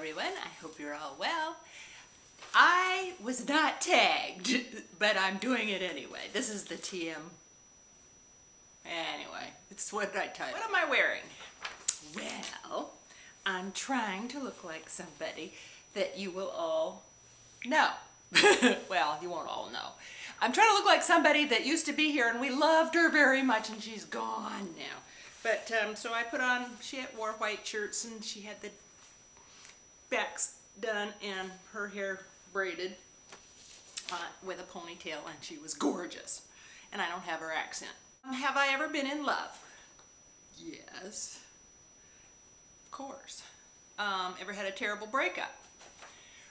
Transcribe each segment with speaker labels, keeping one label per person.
Speaker 1: everyone. I hope you're all well. I was not tagged, but I'm doing it anyway. This is the Anyway, it's what I type. What am I wearing? Well, I'm trying to look like somebody that you will all know. Well, you won't all know. I'm trying to look like somebody that used to be here and we loved her very much and she's gone now. But, so I put on, she wore white shirts and she had the backs done and her hair braided with a ponytail and she was gorgeous. And I don't have her accent. Have I ever been in love? Yes. Of course. Ever had a terrible breakup?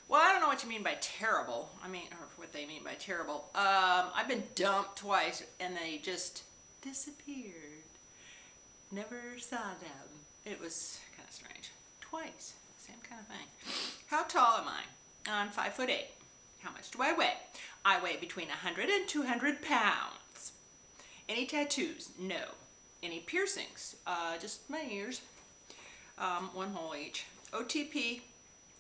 Speaker 1: Well, I don't know what you mean by terrible. I mean, or what they mean by terrible. I've been dumped twice and they just disappeared. Never saw them. It was kind of strange. Twice. Same kind of thing. How tall am I? I'm 5'8". How much do I weigh? I weigh between 100 and 200 pounds. Any tattoos? No. Any piercings? Just my ears. One hole each. OTP?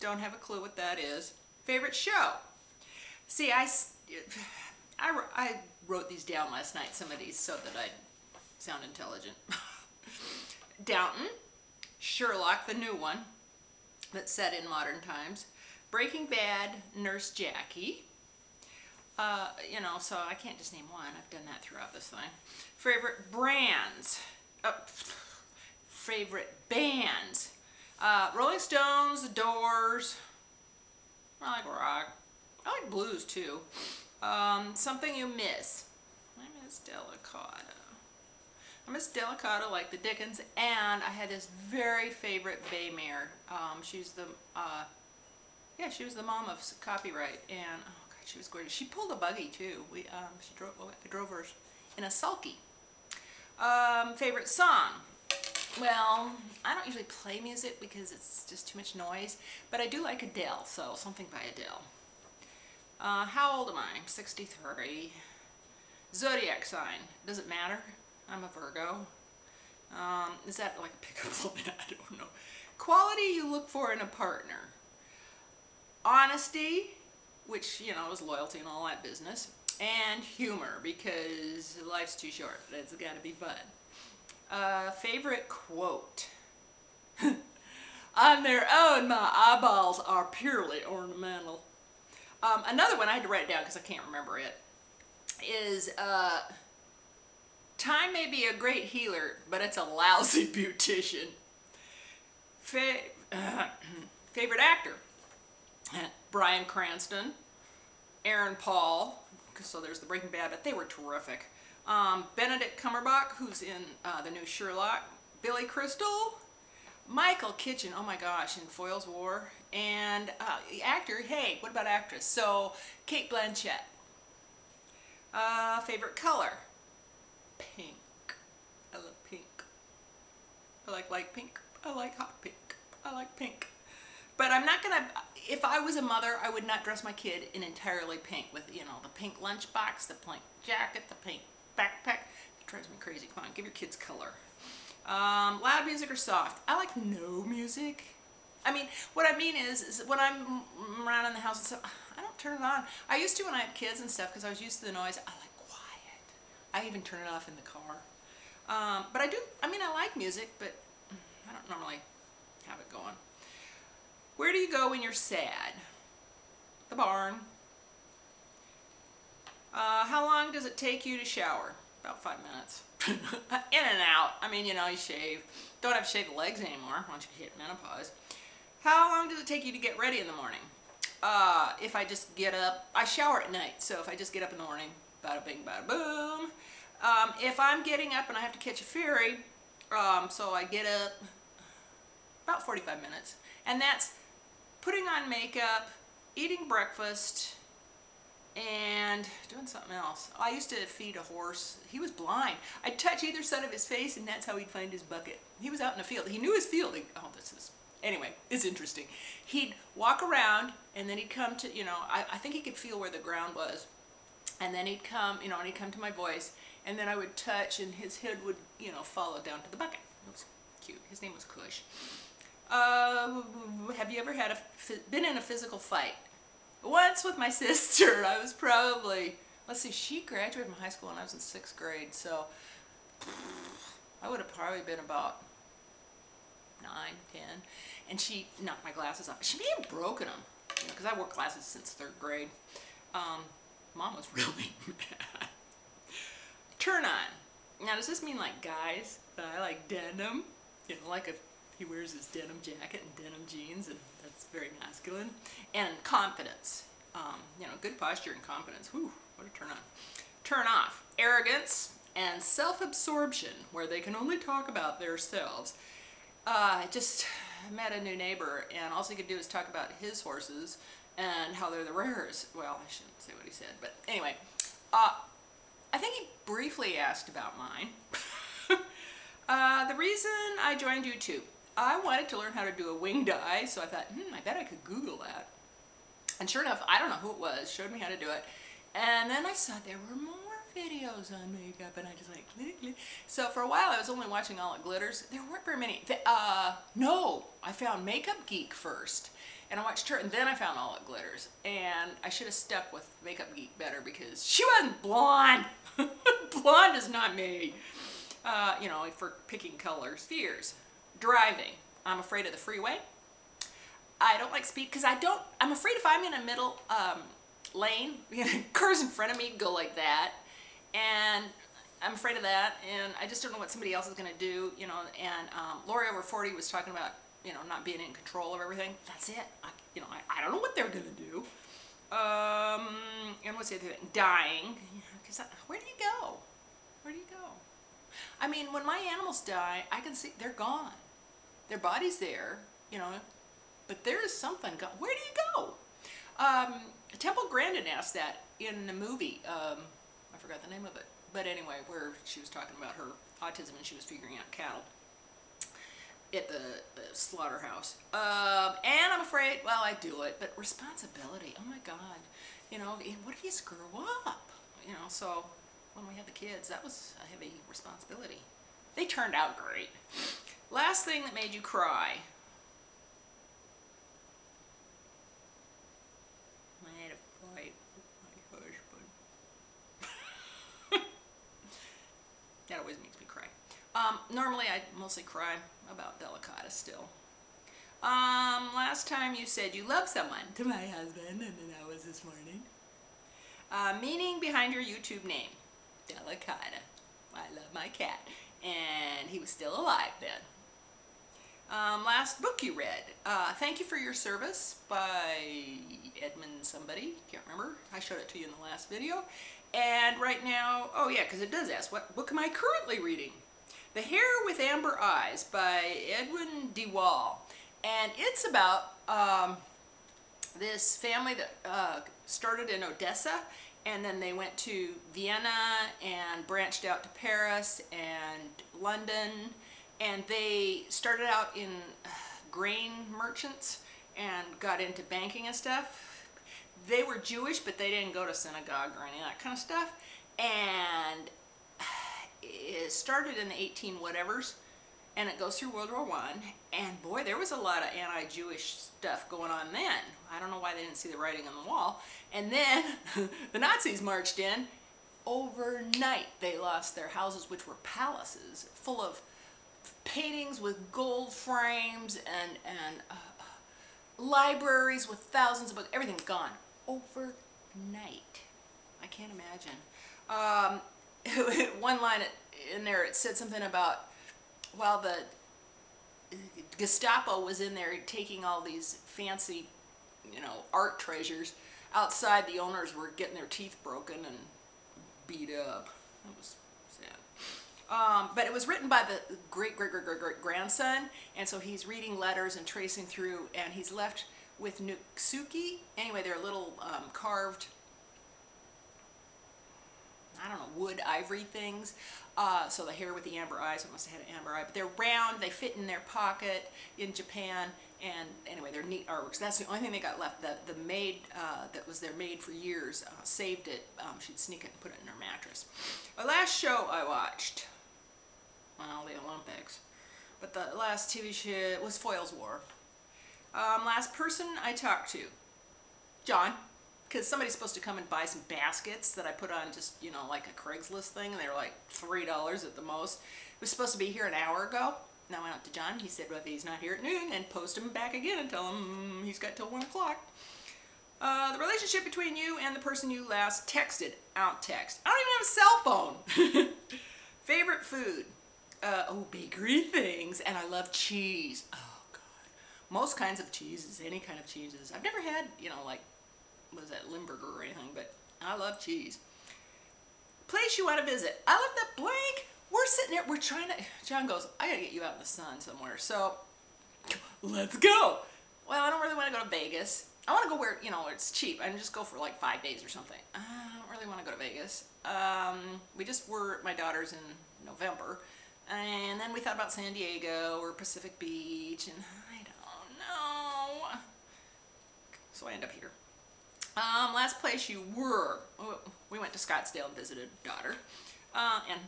Speaker 1: Don't have a clue what that is. Favorite show? See, I wrote these down last night, some of these, so that I'd sound intelligent. Downton, Sherlock, the new one that's set in modern times, Breaking Bad, Nurse Jackie. You know, so I can't just name one. I've done that throughout this thing. Favorite brands. Favorite bands. Rolling Stones, The Doors. I like rock. I like blues too. Something you miss. I miss Delicata. I miss Delicata like the Dickens, and I had this very favorite bay mare. She's the, yeah, she was the mom of Copyright, and oh god, she was gorgeous. She pulled a buggy too. I drove her in a sulky. Favorite song? Well, I don't usually play music because it's just too much noise, but I do like Adele, so something by Adele. How old am I? I'm 63. Zodiac sign. Does it matter? I'm a Virgo. Is that like a pickup line? I don't know. Quality you look for in a partner. Honesty, which, you know, is loyalty and all that business. And humor, because life's too short. It's got to be fun. Favorite quote. On their own, my eyeballs are purely ornamental. Another one, I had to write it down because I can't remember it, is time may be a great healer, but it's a lousy beautician. Favorite actor. Bryan Cranston, Aaron Paul, so there's the Breaking Bad, but they were terrific. Benedict Cumberbatch, who's in the new Sherlock, Billy Crystal, Michael Kitchen, oh my gosh, in Foyle's War, and actor, hey, what about actress? So, Kate Blanchett. Favorite color? Pink. I love pink. I like light pink. I like hot pink. I like pink. But I'm not gonna, if I was a mother, I would not dress my kid in entirely pink with, you know, the pink lunchbox, the pink jacket, the pink backpack. It drives me crazy. Come on, give your kids color. Loud music or soft? I like no music. I mean, what I mean is when I'm around in the house and stuff, I don't turn it on. I used to when I had kids and stuff because I was used to the noise. I like quiet. I even turn it off in the car. But I do, I mean, I like music, but I don't normally have it going. Where do you go when you're sad? The barn. How long does it take you to shower? About 5 minutes. In and out. I mean, you know, you shave. Don't have to shave the legs anymore once you hit menopause. How long does it take you to get ready in the morning? If I just get up, I shower at night, so if I just get up in the morning, bada bing, bada boom. If I'm getting up and I have to catch a ferry, so I get up about 45 minutes, and that's putting on makeup, eating breakfast, and doing something else. I used to feed a horse. He was blind. I'd touch either side of his face and that's how he'd find his bucket. He was out in the field. He knew his field. Oh, this is, anyway, it's interesting. He'd walk around and then he'd come to, you know, I think he could feel where the ground was. And then he'd come, you know, and he'd come to my voice and then I would touch and his head would, you know, follow down to the bucket. It was cute. His name was Kush. Have you ever been in a physical fight? Once with my sister. I was probably, let's see, she graduated from high school when I was in 6th grade, so I would have probably been about 9, 10, and she knocked my glasses off. She may have broken them, you know, because I wore glasses since 3rd grade. Mom was really mad. Turn on. Now, does this mean like guys that I like denim? You know, like if he wears his denim jacket and denim jeans, and that's very masculine. And confidence. You know, good posture and confidence. Whew, what a turn on. Turn off. Arrogance and self-absorption, where they can only talk about themselves. I just met a new neighbor, and all he could do is talk about his horses and how they're the rarest. Well, I shouldn't say what he said, but anyway. I think he briefly asked about mine. The reason I joined YouTube, I wanted to learn how to do a wing dye, so I thought, I bet I could Google that. And sure enough, I don't know who it was, showed me how to do it. And then I saw there were more videos on makeup, and I just like, click, click. So for a while, I was only watching All It Glitters. There weren't very many. No, I found Makeup Geek first. And I watched her, and then I found All It Glitters. And I should have stuck with Makeup Geek better because she wasn't blonde. Blonde is not me. You know, for picking colors. Fears. Driving. I'm afraid of the freeway. I don't like speed because I'm afraid if I'm in a middle lane, cars in front of me go like that. And I'm afraid of that. And I just don't know what somebody else is going to do, you know. And Lori over 40 was talking about, you know, not being in control of everything. That's it. I don't know what they're going to do. And what's the other thing? Dying. Where do you go? Where do you go? I mean, when my animals die, I can see they're gone. Their body's there, you know, but there is something gone. Where do you go? Temple Grandin asked that in the movie. I forgot the name of it. But anyway, where she was talking about her autism and she was figuring out cattle at the slaughterhouse. And I'm afraid, well, I do it, but responsibility, oh my God. You know, what if you screw up? You know, so when we had the kids, that was a heavy responsibility. They turned out great. Last thing that made you cry. I had a fight with my husband. That always makes me cry. Normally I mostly cry about Delicata still. Last time you said you love someone to my husband, and that was this morning. Meaning behind your YouTube name, Delicata. I love my cat, and he was still alive then. Last book you read. Thank You for Your Service by Edwin somebody, can't remember. I showed it to you in the last video. And right now, oh yeah, because it does ask, what book am I currently reading? The Hare with Amber Eyes by Edwin DeWaal. And it's about this family that started in Odessa, and then they went to Vienna and branched out to Paris and London, and they started out in grain merchants and got into banking and stuff. They were Jewish, but they didn't go to synagogue or any of that kind of stuff. And it started in the 18-whatevers, and it goes through World War I. And boy, there was a lot of anti-Jewish stuff going on then. I don't know why they didn't see the writing on the wall. And then the Nazis marched in. Overnight, they lost their houses, which were palaces full of paintings with gold frames and libraries with thousands of books. Everything's gone overnight. I can't imagine. One line in there, it said something about while the Gestapo was in there taking all these fancy, you know, art treasures, outside the owners were getting their teeth broken and beat up. It was sad. But it was written by the great-great-great-great-grandson, and so he's reading letters and tracing through, and he's left with Nuksuki. Anyway, they're little carved, I don't know, wood ivory things. So the Hare with the amber eyes, it must have had an amber eye, but they're round, they fit in their pocket in Japan, and anyway, they're neat artworks. That's the only thing they got left. The maid that was their maid for years saved it. She'd sneak it and put it in her mattress. The last show I watched, well, the Olympics, but the last TV show was Foyle's War. Last person I talked to, John, because somebody's supposed to come and buy some baskets that I put on just, you know, like a Craigslist thing, and they were like $3 at the most. It was supposed to be here an hour ago. And I went up to John. He said, well, if he's not here at noon, and post him back again and tell him he's got till 1 o'clock. The relationship between you and the person you last texted, out text. I don't even have a cell phone. Favorite food? Oh, bakery things, and I love cheese. Oh, God. Most kinds of cheeses, any kind of cheeses. I've never had, you know, like, what was that, Limburger or anything, but I love cheese. Place you want to visit. I love the blank. We're sitting there, we're trying to, John goes, I gotta get you out in the sun somewhere, so let's go. Well, I don't really want to go to Vegas. I want to go where, you know, it's cheap. I can just go for like 5 days or something. I don't really want to go to Vegas. We just were at my daughter's in November, and then we thought about San Diego or Pacific Beach, and I don't know. So I end up here. Last place you were, we went to Scottsdale and visited daughter, and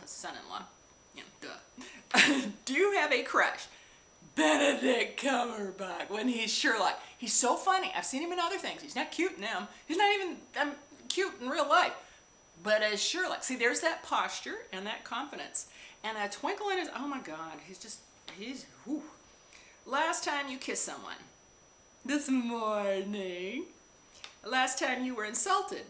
Speaker 1: son-in-law. Yeah, duh. Do you have a crush? Benedict Cumberbatch when he's Sherlock. He's so funny. I've seen him in other things. He's not cute in them. He's not even cute in real life. But as Sherlock, see, there's that posture and that confidence. And a twinkle in his, oh my God, he's, whew. Last time you kissed someone? This morning. Last time you were insulted?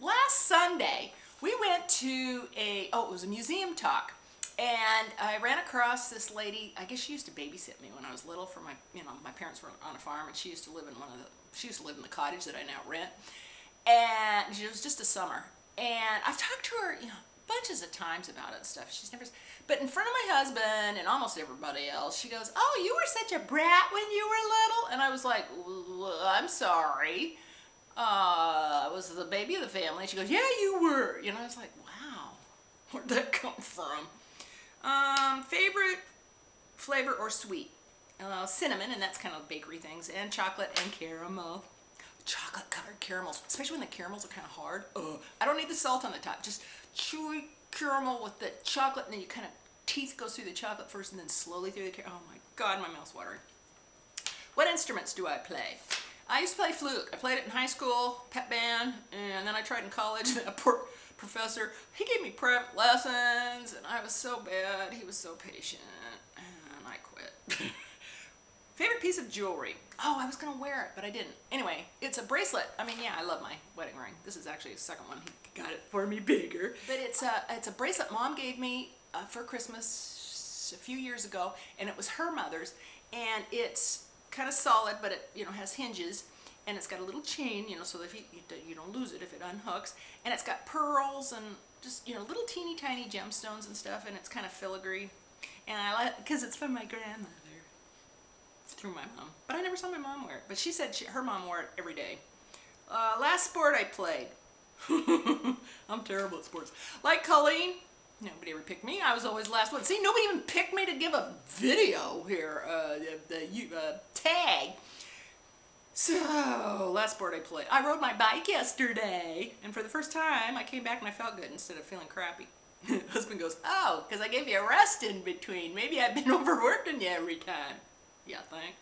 Speaker 1: Last Sunday. We went to it was a museum talk, and I ran across this lady. I guess she used to babysit me when I was little. For my, my parents were on a farm, and she used to live in the cottage that I now rent. And it was just a summer. And I've talked to her, bunches of times about it and stuff. She's never, but in front of my husband and almost everybody else, she goes, "Oh, you were such a brat when you were little," and I was like, "I'm sorry. I was the baby of the family." She goes, "Yeah, you were." I was like, wow, where'd that come from? Favorite flavor or sweet? Cinnamon, and that's kind of bakery things, and chocolate and caramel. Chocolate covered caramels, especially when the caramels are kind of hard. I don't need the salt on the top, just chewy caramel with the chocolate, and then you kind of, teeth goes through the chocolate first and then slowly through the caramel. Oh my God, my mouth's watering. What instruments do I play? I used to play flute. I played it in high school, pep band, and then I tried in college. That poor professor, he gave me private lessons, and I was so bad. He was so patient, and I quit. Favorite piece of jewelry? Oh, I was going to wear it, but I didn't. Anyway, it's a bracelet. I mean, yeah, I love my wedding ring. This is actually a second one. He got it for me bigger. But it's a bracelet Mom gave me for Christmas a few years ago, and it was her mother's, and it's kind of solid, but it has hinges, and it's got a little chain, so that if you don't lose it if it unhooks, and it's got pearls and just little teeny tiny gemstones and stuff, and it's kind of filigree, and I like because it's from my grandmother. It's through my mom, but I never saw my mom wear it. But she said her mom wore it every day. Last sport I played. I'm terrible at sports. Like Colleen, nobody ever picked me. I was always the last one. See, nobody even picked me to give a video here, the tag. So, last sport I played. I rode my bike yesterday, and for the first time, I came back and I felt good instead of feeling crappy. Husband goes, "Oh, because I gave you a rest in between. Maybe I've been overworking you every time." Yeah, thanks.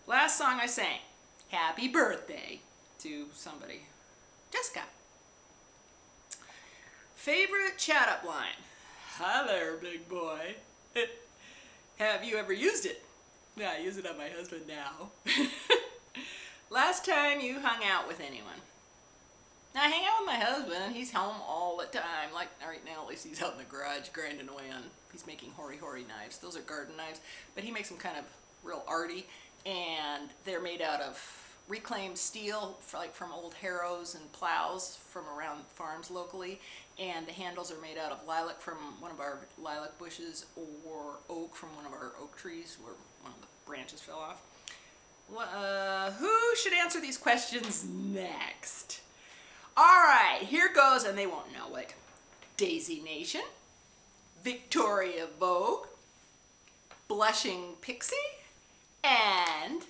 Speaker 1: Last song I sang, "Happy Birthday" to somebody. Jessica. Favorite chat up line? "Hi there, big boy. Have you ever used it?" Yeah, I use it on my husband now. Last time you hung out with anyone? I hang out with my husband, and he's home all the time. Like right now, at least he's out in the garage grinding away on, he's making Hare knives. Those are garden knives, but he makes them kind of real arty, and they're made out of reclaimed steel, from old harrows and plows from around farms locally, and the handles are made out of lilac from one of our lilac bushes, or oak from one of our oak trees where one of the branches fell off. Who should answer these questions next? Alright, here goes, and they won't know it. DaisyNation, VictoriaVogue, blushingpixie, and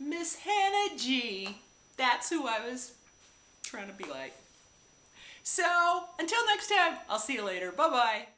Speaker 1: MissHanaG. That's who I was trying to be like. So, until next time, I'll see you later. Bye-bye.